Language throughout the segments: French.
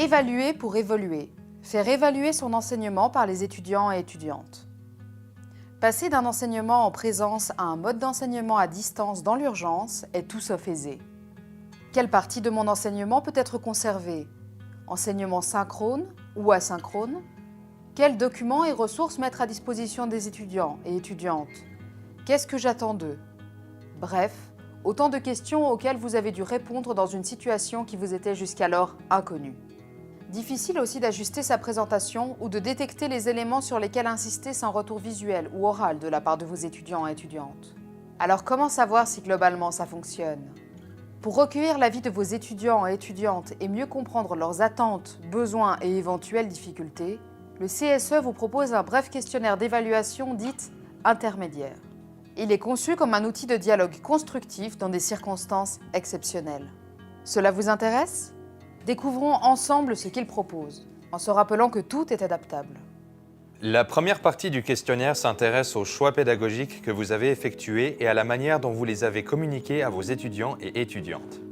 Évaluer pour évoluer. Faire évaluer son enseignement par les étudiants et étudiantes. Passer d'un enseignement en présence à un mode d'enseignement à distance dans l'urgence est tout sauf aisé. Quelle partie de mon enseignement peut être conservée? Enseignement synchrone ou asynchrone? Quels documents et ressources mettre à disposition des étudiants et étudiantes? Qu'est-ce que j'attends d'eux? Bref, autant de questions auxquelles vous avez dû répondre dans une situation qui vous était jusqu'alors inconnue. Difficile aussi d'ajuster sa présentation ou de détecter les éléments sur lesquels insister sans retour visuel ou oral de la part de vos étudiants et étudiantes. Alors comment savoir si globalement ça fonctionne? Pour recueillir l'avis de vos étudiants et étudiantes et mieux comprendre leurs attentes, besoins et éventuelles difficultés, le CSE vous propose un bref questionnaire d'évaluation dite intermédiaire. Il est conçu comme un outil de dialogue constructif dans des circonstances exceptionnelles. Cela vous intéresse? Découvrons ensemble ce qu'il propose, en se rappelant que tout est adaptable. La première partie du questionnaire s'intéresse aux choix pédagogiques que vous avez effectués et à la manière dont vous les avez communiqués à vos étudiants et étudiantes.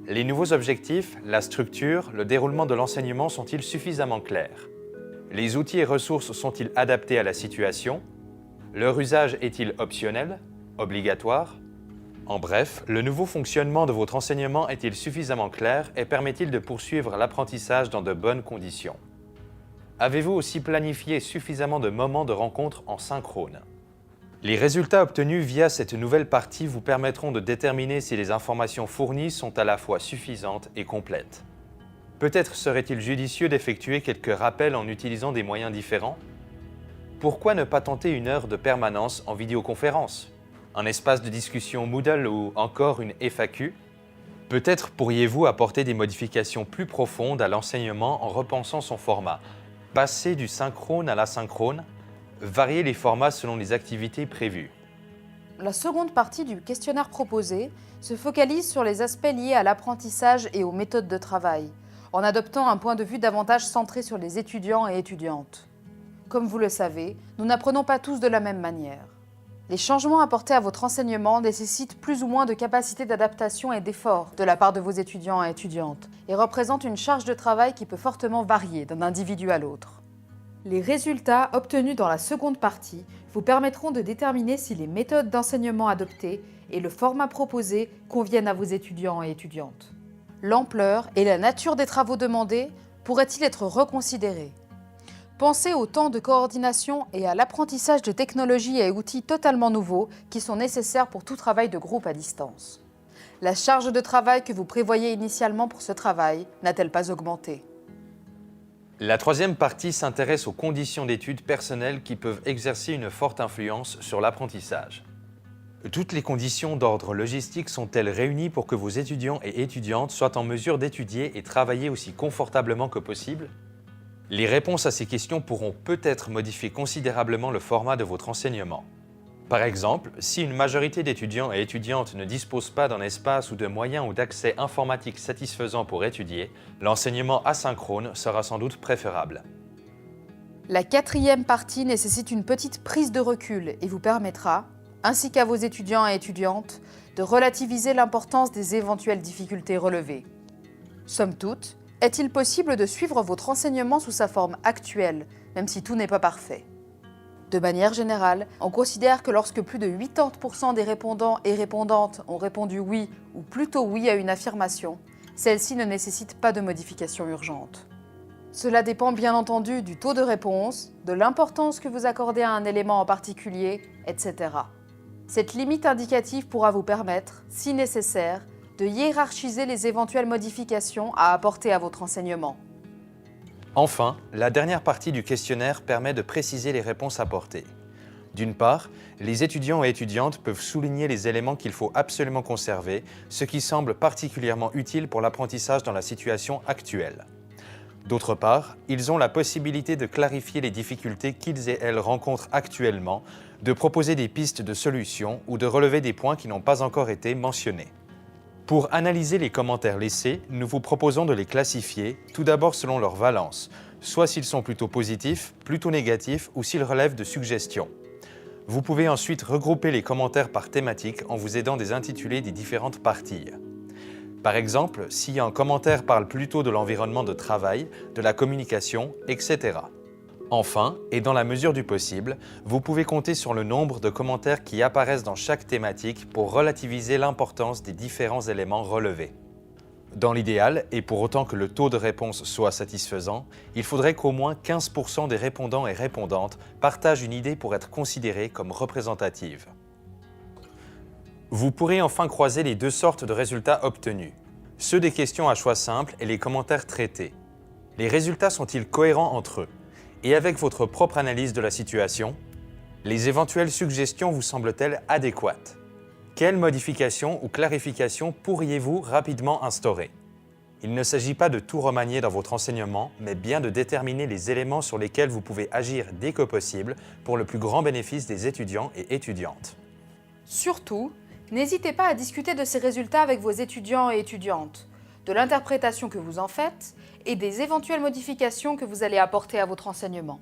Les nouveaux objectifs, la structure, le déroulement de l'enseignement sont-ils suffisamment clairs? Les outils et ressources sont-ils adaptés à la situation? Leur usage est-il optionnel, obligatoire? En bref, le nouveau fonctionnement de votre enseignement est-il suffisamment clair et permet-il de poursuivre l'apprentissage dans de bonnes conditions? Avez-vous aussi planifié suffisamment de moments de rencontre en synchrone? Les résultats obtenus via cette nouvelle partie vous permettront de déterminer si les informations fournies sont à la fois suffisantes et complètes. Peut-être serait-il judicieux d'effectuer quelques rappels en utilisant des moyens différents? Pourquoi ne pas tenter une heure de permanence en vidéoconférence? Un espace de discussion Moodle ou encore une FAQ? Peut-être pourriez-vous apporter des modifications plus profondes à l'enseignement en repensant son format, passer du synchrone à l'asynchrone, varier les formats selon les activités prévues. La seconde partie du questionnaire proposé se focalise sur les aspects liés à l'apprentissage et aux méthodes de travail, en adoptant un point de vue davantage centré sur les étudiants et étudiantes. Comme vous le savez, nous n'apprenons pas tous de la même manière. Les changements apportés à votre enseignement nécessitent plus ou moins de capacité d'adaptation et d'effort de la part de vos étudiants et étudiantes et représentent une charge de travail qui peut fortement varier d'un individu à l'autre. Les résultats obtenus dans la seconde partie vous permettront de déterminer si les méthodes d'enseignement adoptées et le format proposé conviennent à vos étudiants et étudiantes. L'ampleur et la nature des travaux demandés pourraient-ils être reconsidérés? Pensez au temps de coordination et à l'apprentissage de technologies et outils totalement nouveaux qui sont nécessaires pour tout travail de groupe à distance. La charge de travail que vous prévoyez initialement pour ce travail n'a-t-elle pas augmenté? La troisième partie s'intéresse aux conditions d'études personnelles qui peuvent exercer une forte influence sur l'apprentissage. Toutes les conditions d'ordre logistique sont-elles réunies pour que vos étudiants et étudiantes soient en mesure d'étudier et travailler aussi confortablement que possible? Les réponses à ces questions pourront peut-être modifier considérablement le format de votre enseignement. Par exemple, si une majorité d'étudiants et étudiantes ne disposent pas d'un espace ou de moyens ou d'accès informatique satisfaisants pour étudier, l'enseignement asynchrone sera sans doute préférable. La quatrième partie nécessite une petite prise de recul et vous permettra, ainsi qu'à vos étudiants et étudiantes, de relativiser l'importance des éventuelles difficultés relevées. Somme toute, est-il possible de suivre votre enseignement sous sa forme actuelle, même si tout n'est pas parfait? De manière générale, on considère que lorsque plus de 80% des répondants et répondantes ont répondu oui ou plutôt oui à une affirmation, celle-ci ne nécessite pas de modification urgente. Cela dépend bien entendu du taux de réponse, de l'importance que vous accordez à un élément en particulier, etc. Cette limite indicative pourra vous permettre, si nécessaire, de hiérarchiser les éventuelles modifications à apporter à votre enseignement. Enfin, la dernière partie du questionnaire permet de préciser les réponses apportées. D'une part, les étudiants et étudiantes peuvent souligner les éléments qu'il faut absolument conserver, ce qui semble particulièrement utile pour l'apprentissage dans la situation actuelle. D'autre part, ils ont la possibilité de clarifier les difficultés qu'ils et elles rencontrent actuellement, de proposer des pistes de solutions ou de relever des points qui n'ont pas encore été mentionnés. Pour analyser les commentaires laissés, nous vous proposons de les classifier, tout d'abord selon leur valence, soit s'ils sont plutôt positifs, plutôt négatifs ou s'ils relèvent de suggestions. Vous pouvez ensuite regrouper les commentaires par thématique en vous aidant des intitulés des différentes parties. Par exemple, si un commentaire parle plutôt de l'environnement de travail, de la communication, etc. Enfin, et dans la mesure du possible, vous pouvez compter sur le nombre de commentaires qui apparaissent dans chaque thématique pour relativiser l'importance des différents éléments relevés. Dans l'idéal, et pour autant que le taux de réponse soit satisfaisant, il faudrait qu'au moins 15% des répondants et répondantes partagent une idée pour être considérée comme représentative. Vous pourrez enfin croiser les deux sortes de résultats obtenus, ceux des questions à choix simple et les commentaires traités. Les résultats sont-ils cohérents entre eux? Et avec votre propre analyse de la situation, les éventuelles suggestions vous semblent-elles adéquates? Quelles modifications ou clarifications pourriez-vous rapidement instaurer? Il ne s'agit pas de tout remanier dans votre enseignement, mais bien de déterminer les éléments sur lesquels vous pouvez agir dès que possible pour le plus grand bénéfice des étudiants et étudiantes. Surtout, n'hésitez pas à discuter de ces résultats avec vos étudiants et étudiantes, de l'interprétation que vous en faites et des éventuelles modifications que vous allez apporter à votre enseignement.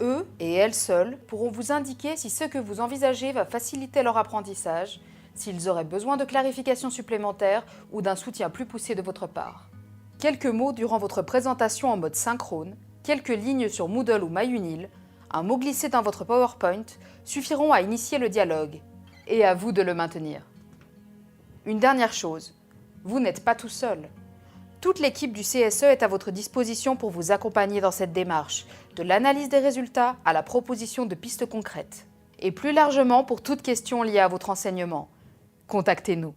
Eux et elles seuls pourront vous indiquer si ce que vous envisagez va faciliter leur apprentissage, s'ils auraient besoin de clarifications supplémentaires ou d'un soutien plus poussé de votre part. Quelques mots durant votre présentation en mode synchrone, quelques lignes sur Moodle ou MyUnil, un mot glissé dans votre PowerPoint suffiront à initier le dialogue, et à vous de le maintenir. Une dernière chose, vous n'êtes pas tout seul. Toute l'équipe du CSE est à votre disposition pour vous accompagner dans cette démarche, de l'analyse des résultats à la proposition de pistes concrètes. Et plus largement pour toute question liée à votre enseignement. Contactez-nous.